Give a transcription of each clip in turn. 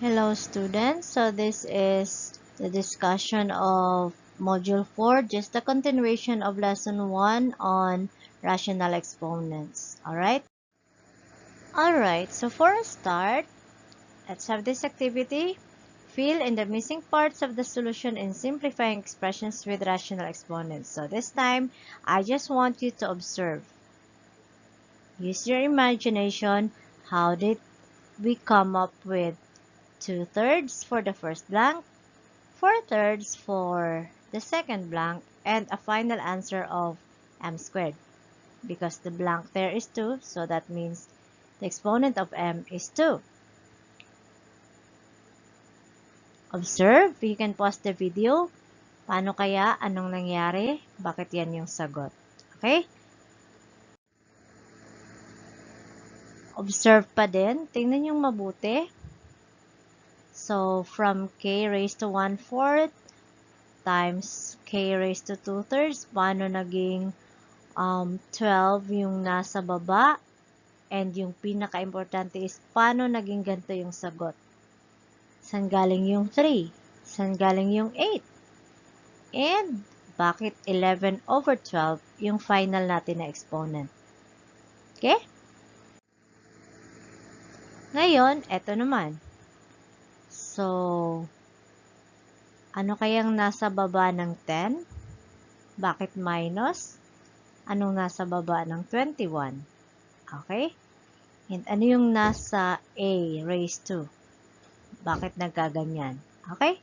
Hello students, so this is the discussion of Module 4, just a continuation of Lesson 1 on rational exponents. Alright? Alright, so for a start, let's have this activity. Fill in the missing parts of the solution in simplifying expressions with rational exponents. So this time, I just want you to observe. Use your imagination. How did we come up with 2/3 for the first blank, 4/3 for the second blank, and a final answer of m squared. Because the blank there is 2, so that means the exponent of m is 2. Observe, you can pause the video. Paano kaya? Anong nangyari? Bakit yan yung sagot? Okay? Observe pa din. Tingnan yung mabuti. So, from k raised to 1/4 times k raised to 2/3, paano naging 12 yung nasa baba? And yung pinaka-importante is, paano naging ganito yung sagot? Saan galing yung 3? Saan galing yung 8? And, bakit 11/12 yung final natin na exponent? Okay? Ngayon, eto naman. So, ano kayang nasa baba ng 10? Bakit minus? Anong nasa baba ng 21? Okay? And ano yung nasa a raised to? Bakit nagkaganyan? Okay?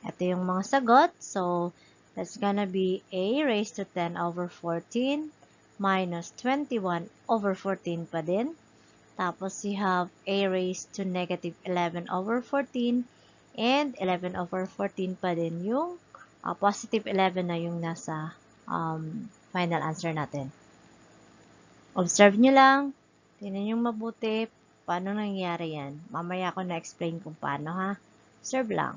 Ito yung mga sagot. So, that's gonna be a raised to 10/14 minus 21/14 pa din. Tapos, you have a raised to negative 11/14 and 11/14 pa din yung positive 11 na yung nasa final answer natin. Observe nyo lang. Tingnan yung mabuti. Paano nangyari yan? Mamaya ko na-explain kung paano, ha? Observe lang.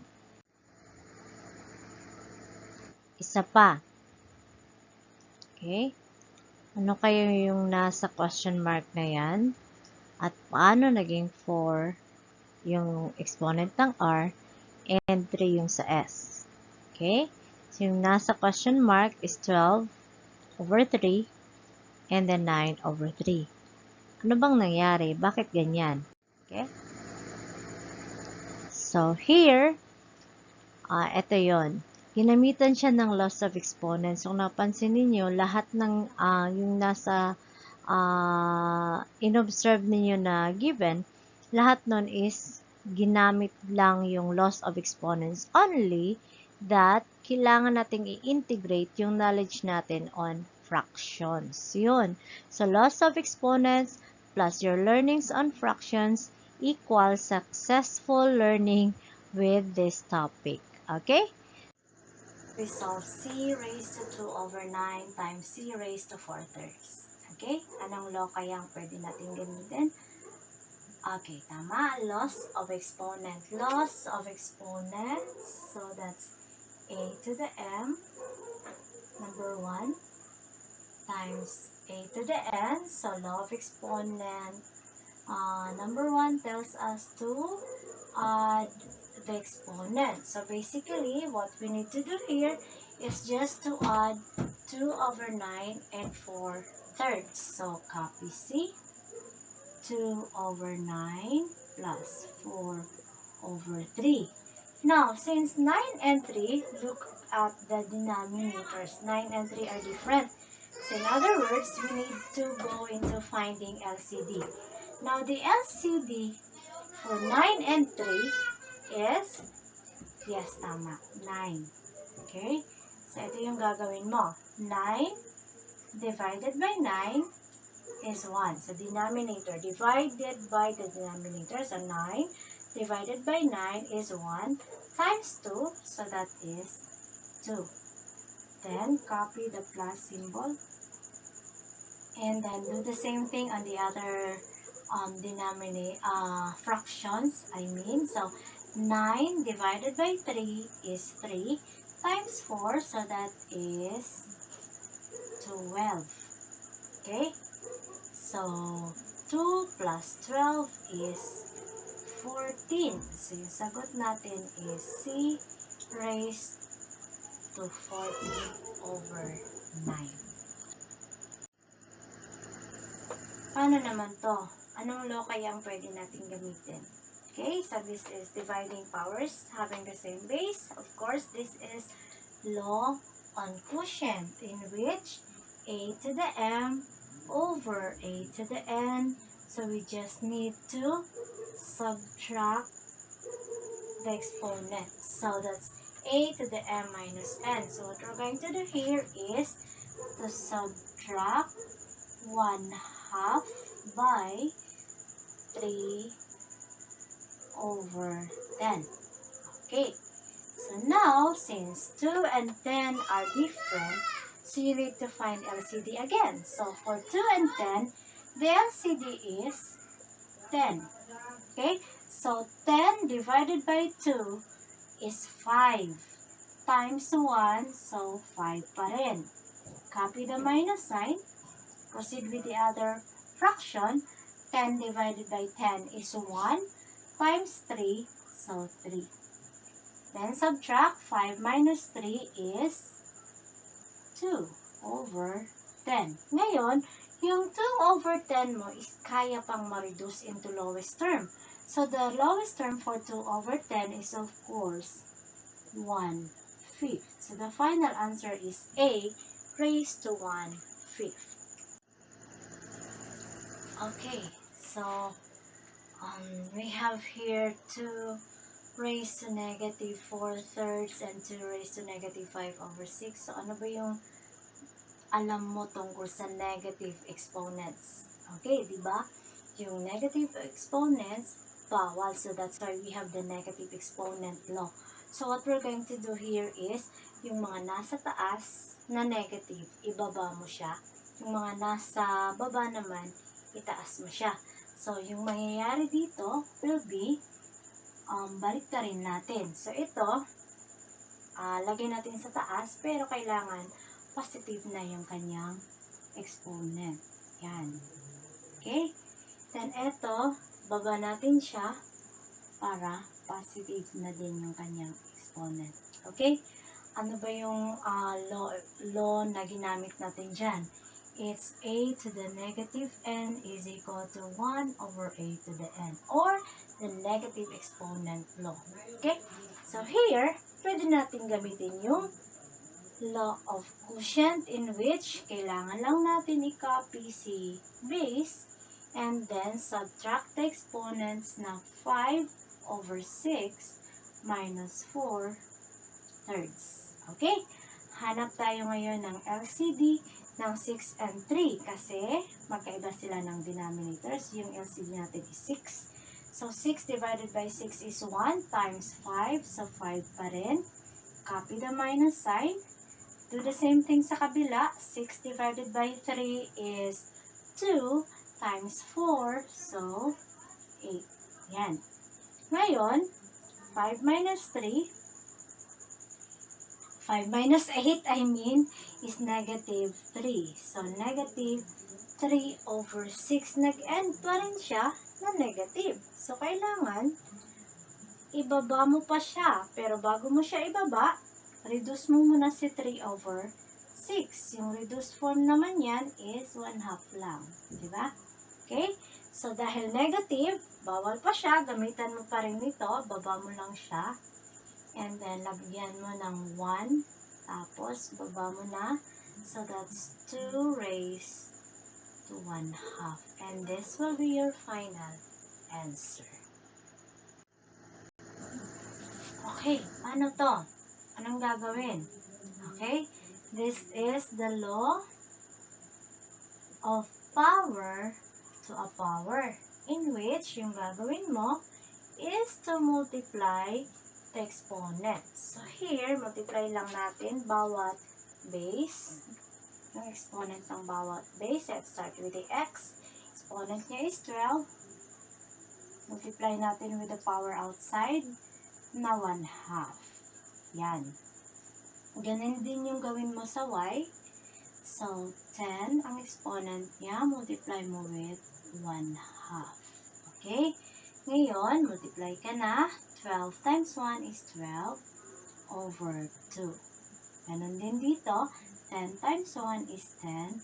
Isa pa. Okay? Ano kayo yung nasa question mark na yan? At paano naging 4 yung exponent ng r and 3 yung sa s? Okay? So, yung nasa question mark is 12/3 and then 9/3. Ano bang nangyari? Bakit ganyan? Okay? So, here, ito yon. Ginamitan siya ng loss of exponents. Kung napansin niyo lahat ng yung nasa inobserve niyo na given, lahat nun is ginamit lang yung loss of exponents. Only that, kailangan nating i-integrate yung knowledge natin on fractions. Yun. So, loss of exponents plus your learnings on fractions equals successful learning with this topic. Okay? We solve c raised to 2/9 times c raised to 4/3. Okay? Anong law kayang pwede natin gamitin? Okay, tama. Loss of exponent. Loss of exponents. So, that's a to the m, number 1, times a to the n. So, law of exponent, number 1 tells us to add the exponent. So, basically, what we need to do here is just to add 2/9 and 4/3. So, copy C. 2/9 plus 4/3. Now, since 9 and 3, look at the denominators. 9 and 3 are different. So, in other words, we need to go into finding LCD. Now, the LCD for 9 and 3 is, yes, tama, 9. Okay? So, ito yung gagawin mo. 9 divided by 9 is 1. So, denominator divided by the denominator. So, 9 divided by 9 is 1 times 2. So, that is 2. Then, copy the plus symbol. And then, do the same thing on the other fractions. So, 9 divided by 3 is 3 times 4. So, that is 12. Okay? So, 2 plus 12 is 14. So, yung sagot natin is C raised to 14/9. Paano naman to? Anong law kaya ang pwede natin gamitin? Okay, so this is dividing powers having the same base. Of course, this is law on quotient, in which a to the m over a to the n. So we just need to subtract the exponents. So that's a to the m minus n. So what we're going to do here is to subtract 1/2 by 3/10. Okay. So now, since 2 and 10 are different, so you need to find LCD again. So for 2 and 10, the LCD is 10. Okay? So 10 divided by 2 is 5 times 1, so 5 pa rin. Copy the minus sign. Proceed with the other fraction. 10 divided by 10 is 1 times 3, so 3. Then subtract 5 minus 3 is 2/10. Ngayon, yung 2/10 mo is kaya pang ma-reduce into lowest term. So the lowest term for 2/10 is of course 1/5. So the final answer is A raised to 1/5. Okay, so we have here 2 raised to negative 4/3 and 2 raised to negative 5/6. So, ano ba yung alam mo tungkol sa negative exponents? Okay, di ba? Yung negative exponents, bawal. So, that's why we have the negative exponent law. So, what we're going to do here is, yung mga nasa taas na negative, ibaba mo siya. Yung mga nasa baba naman, itaas mo siya. So, yung mangyayari dito will be, balik na rin natin. So, ito, lagay natin sa taas, pero kailangan positive na yung kanyang exponent. Yan. Okay? Then, ito, baba natin siya para positive na din yung kanyang exponent. Okay? Ano ba yung law na ginamit natin dyan? It's a to the negative n is equal to 1/a to the n, or the negative exponent law. Okay? So here, pwede natin gamitin yung law of quotient, in which kailangan lang natin i-copy si base and then subtract the exponents na 5/6 minus 4/3. Okay? Hanap tayo ngayon ng LCD ng 6 and 3 kasi magkaiba sila ng denominators. Yung LCD natin is 6. So, 6 divided by 6 is 1 times 5. So, 5 pa rin. Copy the minus sign. Do the same thing sa kabila. 6 divided by 3 is 2 times 4. So, 8. Yan. Ngayon, 5 minus 3. 5 minus 8, is negative 3. So, negative 3/6. Nag-end pa rin siya na negative. So, kailangan, ibaba mo pa siya. Pero bago mo siya ibaba, reduce mo muna si 3/6. Yung reduced form naman yan is 1/2 lang. Diba? Okay? So, dahil negative, bawal pa siya. Gamitan mo pa rin ito. Baba mo lang siya. And then, lagyan mo ng 1. Tapos, baba mo na. So, that's 2 raised to 1/2. And this will be your final answer. Okay, paano to? Anong gagawin? Okay, this is the law of power to a power, in which yung gagawin mo is to multiply the exponents. So, here, multiply lang natin bawat base. Yung exponent ng bawat base. Let's start with the x. Exponent niya is 12. Multiply natin with the power outside na 1/2. Yan. Ganun din yung gawin mo sa y. So, 10 ang exponent niya. Multiply mo with 1/2. Okay? Ngayon, multiply ka na. 12 times 1 is 12 over 2. Ganon din dito, 10 times 1 is 10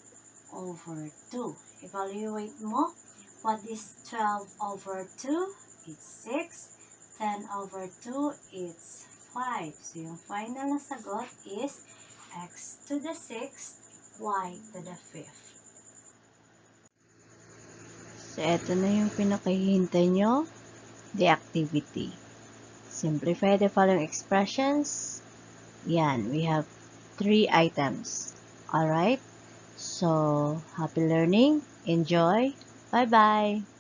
over 2. Evaluate mo, what is 12 over 2? It's 6. 10 over 2, it's 5. So, yung final na sagot is x to the 6th, y to the 5th. So, eto na yung pinakahihintay nyo, the activity. Simplify the following expressions. Yan, we have 3 items. Alright? So, happy learning. Enjoy. Bye-bye.